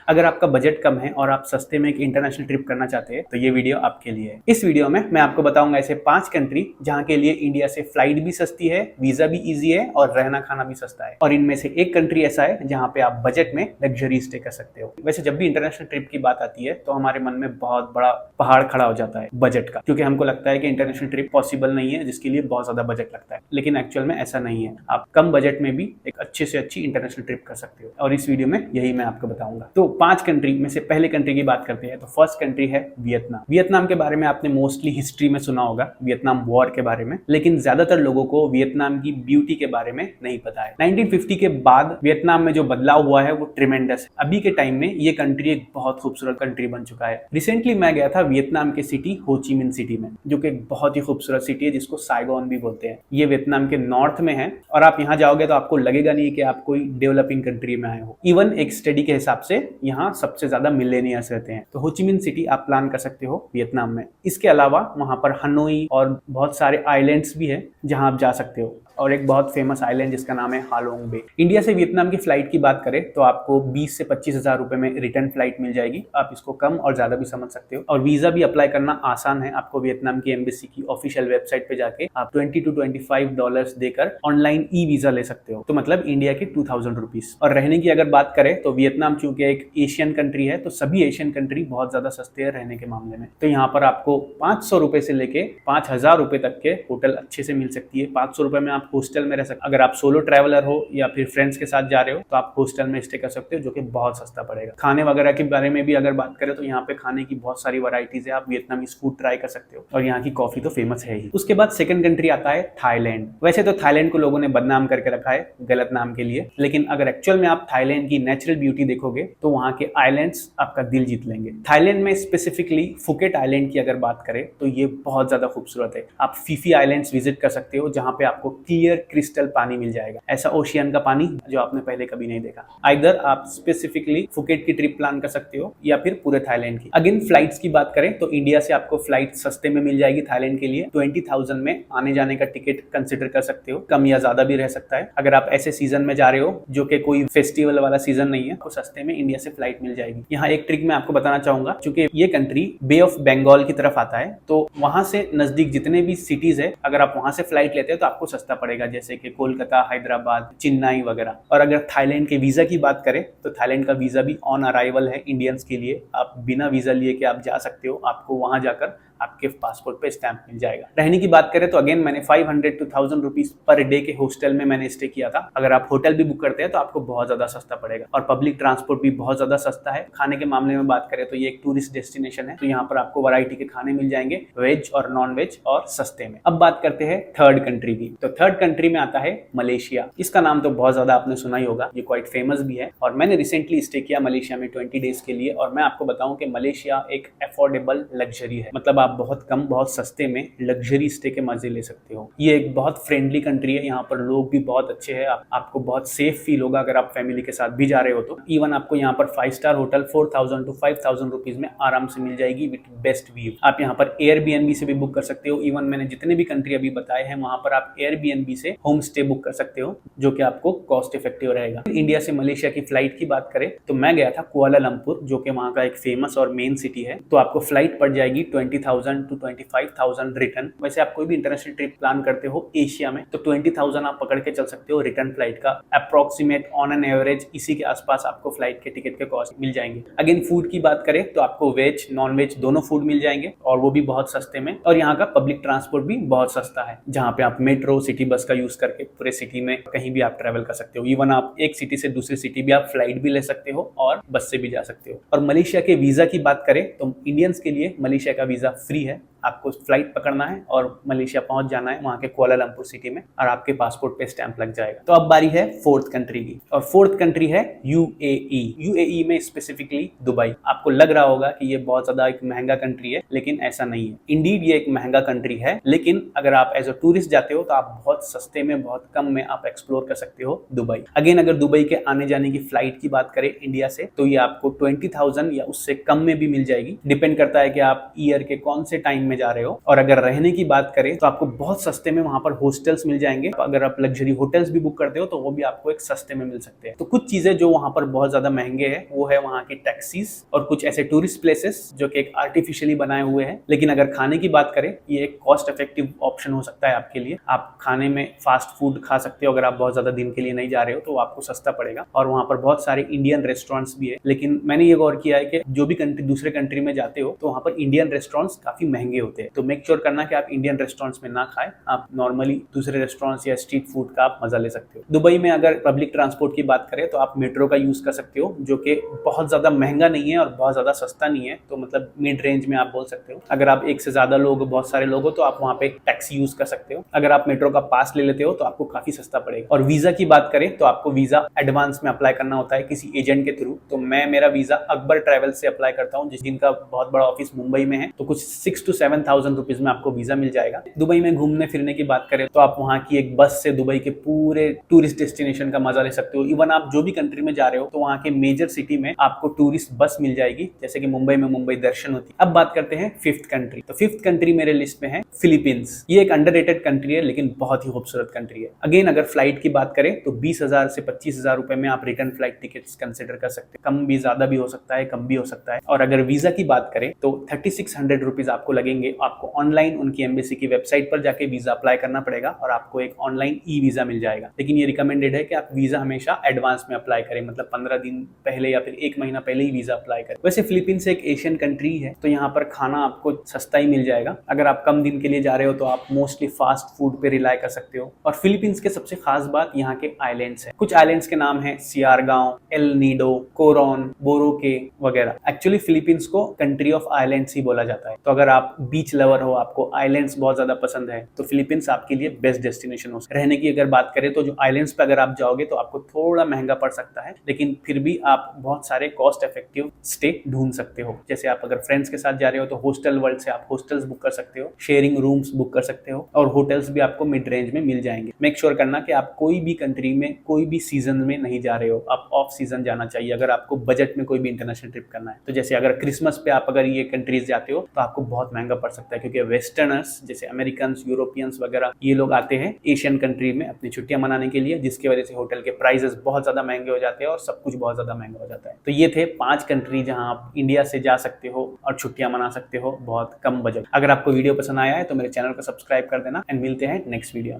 अगर आपका बजट कम है और आप सस्ते में एक इंटरनेशनल ट्रिप करना चाहते हैं तो ये वीडियो आपके लिए है। इस वीडियो में मैं आपको बताऊंगा ऐसे 5 कंट्री जहां के लिए इंडिया से फ्लाइट भी सस्ती है, वीजा भी इजी है और रहना खाना भी सस्ता है। और इनमें से एक कंट्री ऐसा है जहां पे आप बजट में लग्जरी स्टे कर सकते हो। वैसे जब भी इंटरनेशनल ट्रिप की बात आती है तो हमारे मन में बहुत बड़ा पहाड़ खड़ा हो जाता है बजट का, क्योंकि हमको लगता है कि इंटरनेशनल ट्रिप पॉसिबल नहीं है जिसके लिए बहुत ज्यादा बजट लगता है। लेकिन एक्चुअल में ऐसा नहीं है, आप कम बजट में भी एक अच्छे से अच्छी इंटरनेशनल ट्रिप कर सकते हो और इस वीडियो में यही मैं आपको बताऊंगा। तो 5 कंट्री में से पहले कंट्री की बात करते हैं तो फर्स्ट कंट्री है वियतनाम। वियतनाम के बारे में आपने मोस्टली हिस्ट्री में सुना होगा, वियतनाम वॉर के बारे में, लेकिन ज्यादातर लोगों को वियतनाम की ब्यूटी के बारे में नहीं पता है। 1950 के बाद वियतनाम में जो बदलाव हुआ है वो ट्रिमेंडस है। अभी के टाइम में ये कंट्री एक बहुत खूबसूरत कंट्री बन चुका है। रिसेंटली मैं गया था वियतनाम के सिटी हो ची मिन सिटी में, जो कि एक बहुत ही खूबसूरत सिटी है जिसको साइगोन भी बोलते हैं। ये वियतनाम के नॉर्थ में है और आप यहाँ जाओगे तो आपको लगेगा नहीं कि आप कोई डेवलपिंग कंट्री में आए हो। इवन एक स्टडी के हिसाब से यहाँ सबसे ज्यादा मिलेनियर्स रहते हैं। तो हो ची मिन सिटी आप प्लान कर सकते हो वियतनाम में। इसके अलावा वहां पर हनोई और बहुत सारे आइलैंड्स भी है जहां आप जा सकते हो, और एक बहुत फेमस आइलैंड जिसका नाम है हालोंग बे। इंडिया से वियतनाम की फ्लाइट की बात करें तो आपको 20 से 25 हजार रुपए में रिटर्न फ्लाइट मिल जाएगी। आप इसको कम और ज्यादा भी समझ सकते हो। और वीजा भी अप्लाई करना आसान है। आपको वियतनाम की एम्बेसी की ऑफिशियल वेबसाइट पे जाके आप $20 to $25 देकर ऑनलाइन ई वीजा ले सकते हो, तो मतलब इंडिया के 2000 रुपीज। और रहने की अगर बात करें तो वियतनाम चूंकि एक एशियन कंट्री है तो सभी एशियन कंट्री बहुत ज्यादा सस्ते हैं रहने के मामले में। तो यहाँ पर आपको 500 रुपए से लेके 5000 रुपए तक के होटल अच्छे से मिल सकती है। 500 रुपए में आप हॉस्टल में रह सकते। अगर आप सोलो ट्रैवलर हो या फिर फ्रेंड्स के साथ जा रहे हो तो आप हॉस्टल में स्टे कर सकते हो, जो कि बहुत सस्ता पड़ेगा। खाने वगैरह के बारे में भी अगर बात करें तो यहाँ पे खाने की बहुत सारी वैरायटीज है। आप वियतनामीज फूड ट्राई कर सकते हो और यहाँ की कॉफी तो फेमस है ही। उसके बाद सेकंड कंट्री आता है थाईलैंड। वैसे तो थाईलैंड को लोगों ने बदनाम करके रखा है गलत नाम के लिए, लेकिन अगर एक्चुअल में आप थाईलैंड की नेचुरल ब्यूटी देखोगे तो वहाँ के आइलैंड्स आपका दिल जीत लेंगे। थाईलैंड में स्पेसिफिकली फुकेट आइलैंड की अगर बात करें तो ये बहुत ज्यादा खूबसूरत है। आप फीफी आइलैंड्स विजिट कर सकते हो जहाँ पे आपको क्लियर क्रिस्टल पानी मिल जाएगा, ऐसा ओशियन का पानी जो आपने पहले कभी नहीं देखा। आइदर आप स्पेसिफिकली फुकेट की ट्रिप प्लान कर सकते हो या फिर पूरे थाईलैंड की। अगेन फ्लाइट्स की बात करें तो इंडिया से आपको फ्लाइट सस्ते में मिल जाएगी थाईलैंड के लिए। 20,000 में आने जाने का टिकट कंसिडर कर सकते हो, कम या ज्यादा भी रह सकता है। अगर आप ऐसे सीजन में जा रहे हो जो कि कोई फेस्टिवल वाला सीजन नहीं है, तो सस्ते में इंडिया से फ्लाइट मिल जाएगी। यहाँ एक ट्रिक मैं आपको बताना चाहूंगा, चूंकि ये कंट्री बे ऑफ बंगाल की तरफ आता है तो वहां से नजदीक जितने भी सिटीज है अगर आप वहां से फ्लाइट लेते हो तो आपको सस्ता पड़ेगा, जैसे कि कोलकाता, हैदराबाद, चेन्नई वगैरह। और अगर थाईलैंड के वीजा की बात करें तो थाईलैंड का वीजा भी ऑन अराइवल है इंडियंस के लिए। आप बिना वीजा लिए के आप जा सकते हो, आपको वहां जाकर आपके पासपोर्ट पे स्टैंप मिल जाएगा। रहने की बात करें तो अगेन मैंने 500 to 1000 रुपीज पर डे के हॉस्टल में मैंने स्टे किया था। अगर आप होटल भी बुक करते हैं तो आपको बहुत ज्यादा सस्ता पड़ेगा और पब्लिक ट्रांसपोर्ट भी बहुत ज्यादा सस्ता है। खाने के मामले में बात करें तो ये एक टूरिस्ट डेस्टिनेशन है, तो यहाँ पर आपको वैरायटी के खाने मिल जाएंगे, वेज और नॉन वेज और सस्ते में। अब बात करते हैं थर्ड कंट्री की। तो थर्ड कंट्री में आता है मलेशिया। इसका नाम तो बहुत ज्यादा आपने सुना ही होगा, ये क्वाइट फेमस भी है और मैंने रिसेंटली स्टे किया मलेशिया में 20 डेज के लिए। और मैं आपको बताऊं कि मलेशिया एक अफोर्डेबल लग्जरी है, मतलब आप बहुत कम बहुत सस्ते में लग्जरी स्टे के मजे ले सकते हो। ये एक बहुत फ्रेंडली कंट्री है, यहाँ पर लोग भी बहुत अच्छे हैं। आपको बहुत सेफ फील होगा अगर आप फैमिली के साथ भी जा रहे हो तो। इवन आपको यहाँ पर 5 स्टार होटल 4000 to 5000 रुपीज में आराम से मिल जाएगी विद बेस्ट व्यू। आप यहाँ पर एयरबीएनबी से भी बुक कर सकते हो। इवन मैंने जितने भी कंट्री अभी बताए हैं वहां पर आप एयरबीएनबी से होम स्टे बुक कर सकते हो, जो कि आपको कॉस्ट इफेक्टिव रहेगा। इंडिया से मलेशिया की फ्लाइट की बात करें तो मैं गया था कुआलालंपुर, जो कि वहां का एक फेमस और मेन सिटी है। तो आपको फ्लाइट पड़ जाएगी 20,000 to 25,000 रिटर्न। वैसे आप कोई भी इंटरनेशनल ट्रिप प्लान करते हो एशिया में तो 20,000 आप पकड़ के चल सकते हो रिटर्न फ्लाइट का। अप्रोक्सीमेट ऑन एन एवरेज इसी के आसपास आपको फ्लाइट के टिकट के कॉस्ट मिल जाएंगे। अगेन फूड की बात करें तो आपको वेज नॉन वेज दोनों फूड मिल जाएंगे और वो भी बहुत सस्ते में। और यहाँ का पब्लिक ट्रांसपोर्ट भी बहुत सस्ता है, जहाँ पे आप मेट्रो सिटी बस का यूज करके पूरे सिटी में कहीं भी आप ट्रेवल कर सकते हो। इवन आप एक सिटी से दूसरी सिटी भी आप फ्लाइट भी ले सकते हो और बस से भी जा सकते हो। और मलेशिया के वीजा की बात करें तो इंडियंस के लिए मलेशिया का वीजा फ्री है। आपको फ्लाइट पकड़ना है और मलेशिया पहुंच जाना है वहां के कुआलालंपुर सिटी में और आपके पासपोर्ट पे स्टैंप लग जाएगा। तो अब बारी है फोर्थ कंट्री की और फोर्थ कंट्री है यूएई। यूएई में स्पेसिफिकली दुबई। आपको लग रहा होगा कि ये बहुत ज्यादा एक महंगा कंट्री है, लेकिन ऐसा नहीं है। इंडीड ये एक महंगा कंट्री है, लेकिन अगर आप एज अ टूरिस्ट जाते हो तो आप बहुत सस्ते में बहुत कम में आप एक्सप्लोर कर सकते हो दुबई। अगेन अगर दुबई के आने जाने की फ्लाइट की बात करें इंडिया से तो ये आपको 20,000 या उससे कम में भी मिल जाएगी। डिपेंड करता है कि आप ईयर के कौन से टाइम में जा रहे हो। और अगर रहने की बात करें तो आपको बहुत सस्ते में वहां पर हॉस्टल्स मिल जाएंगे। अगर आप लग्जरी होटल्स भी बुक करते हो तो वो भी आपको एक सस्ते में मिल सकते हैं। तो कुछ चीजें जो वहां पर बहुत ज्यादा महंगे हैं वो है वहां की टैक्सीज और कुछ ऐसे टूरिस्ट प्लेसेस जो कि एक आर्टिफिशियली बनाए हुए हैं। लेकिन अगर खाने की बात करें, ये एक कॉस्ट इफेक्टिव ऑप्शन हो सकता है आपके लिए। आप खाने में फास्ट फूड खा सकते हो। अगर आप बहुत ज्यादा दिन के लिए नहीं जा रहे हो तो आपको सस्ता पड़ेगा। और वहां पर बहुत सारे इंडियन रेस्टोरेंट्स भी है। लेकिन मैंने ये गौर किया है कि जो भी कंट्री दूसरे कंट्री में जाते हो तो वहां पर इंडियन रेस्टोरेंट्स काफी महंगे होते हैं। तो मेक श्योर करना कि आप इंडियन रेस्टोरेंट्स में ना खाएं, आप नॉर्मली दूसरे रेस्टोरेंट्स या स्ट्रीट फूड का आप मजा ले सकते हो। दुबई में अगर पब्लिक ट्रांसपोर्ट की बात करें तो आप मेट्रो का यूज कर सकते हो, जो कि बहुत ज्यादा महंगा नहीं है और बहुत ज्यादा सस्ता नहीं है। तो मतलब मिड रेंज में आप बोल सकते हो। अगर आप एक से ज्यादा लोग, बहुत सारे लोग हो तो आप वहां पे टैक्सी यूज कर सकते हो। अगर आप मेट्रो का पास ले लेते हो तो आपको काफी सस्ता पड़ेगा। और वीजा की बात करें तो आपको वीजा एडवांस में अप्लाई करना होता है किसी एजेंट के थ्रू। तो मैं मेरा वीजा अकबर ट्रैवल से अप्लाई करता हूँ, जिनका बहुत बड़ा ऑफिस मुंबई में है। तो कुछ 6 to 7,000 रुपीज में आपको वीजा मिल जाएगा। दुबई में घूमने फिरने की बात करें तो आप वहाँ की एक बस से दुबई के पूरे टूरिस्ट डेस्टिनेशन का मजा ले सकते हो। इवन आप जो भी कंट्री में जा रहे हो तो वहाँ के मेजर सिटी में आपको टूरिस्ट बस मिल जाएगी, जैसे कि मुंबई में मुंबई दर्शन होती है। अब बात करते हैं फिफ्थ कंट्री। तो फिफ्थ कंट्री मेरे लिस्ट में है फिलीपींस। ये एक अंडररेटेड कंट्री है लेकिन बहुत ही खूबसूरत कंट्री है। अगेन अगर फ्लाइट की बात करें तो 20,000 से 25,000 रुपए में आप रिटर्न फ्लाइट टिकट्स कंसिडर कर सकते हैं। कम भी, ज्यादा भी हो सकता है, कम भी हो सकता है। और अगर वीजा की बात करें तो 3600 रुपीज आपको लगेंगे। आपको ऑनलाइन उनकी एम्बेसी की वेबसाइट पर जाके वीजा अप्लाई करना पड़ेगा और आपको एक ऑनलाइन ई वीजा मिल जाएगा। लेकिन ये रिकमेंडेड है कि आप वीजा हमेशा एडवांस में अप्लाई करें, मतलब 15 दिन पहले या फिर 1 महीना पहले ही वीजा अप्लाई करें। वैसे फिलीपींस एक एशियन कंट्री है तो यहाँ पर खाना आपको सस्ता ही मिल जाएगा। अगर आप कम दिन के लिए जा रहे हो तो आप मोस्टली फास्ट फूड पे रिलाई कर सकते हो। और फिलीपींस के सबसे खास बात यहाँ के आइलैंड्स है। कुछ आइलैंड्स के नाम है सियारगांव, एल नीडो, कोरॉन, बोरोके वगैरह। एक्चुअली फिलीपींस को कंट्री ऑफ आइलैंड्स ही बोला जाता है। तो अगर आप बीच लवर हो, आपको आइलैंड्स बहुत ज्यादा पसंद है तो फिलीपींस आपके लिए बेस्ट डेस्टिनेशन हो सकता है। रहने की अगर बात करें तो जो आइलैंड्स पे अगर आप जाओगे तो आपको थोड़ा महंगा पड़ सकता है, लेकिन फिर भी आप बहुत सारे कॉस्ट इफेक्टिव स्टे ढूंढ सकते हो। जैसे आप अगर फ्रेंड्स के साथ जा रहे हो तो हॉस्टल वर्ल्ड से आप हॉस्टल्स बुक कर सकते हो, शेयरिंग रूम्स बुक कर सकते हो और होटल्स भी आपको मिड रेंज में मिल जाएंगे। मेक श्योर करना कि आप कोई भी कंट्री में कोई भी सीजन में नहीं जा रहे हो, आप ऑफ सीजन जाना चाहिए अगर आपको बजट में कोई भी इंटरनेशनल ट्रिप करना है। तो जैसे अगर क्रिसमस पे आप अगर ये कंट्रीज जाते हो तो आपको बहुत महंगा पड़ सकता है, क्योंकि वेस्टर्नर्स जैसे अमेरिकन, यूरोपियंस वगैरह ये लोग आते हैं एशियन कंट्री में अपनी छुट्टियां मनाने के लिए, जिसकी वजह से होटल के प्राइसेस बहुत ज्यादा महंगे हो जाते हैं और सब कुछ बहुत ज्यादा महंगा हो जाता है। तो ये थे 5 कंट्री जहां आप इंडिया से जा सकते हो और छुट्टियां मना सकते हो बहुत कम बजट। अगर आपको वीडियो पसंद आया है तो मेरे चैनल को सब्सक्राइब कर देना एंड मिलते हैं नेक्स्ट वीडियो।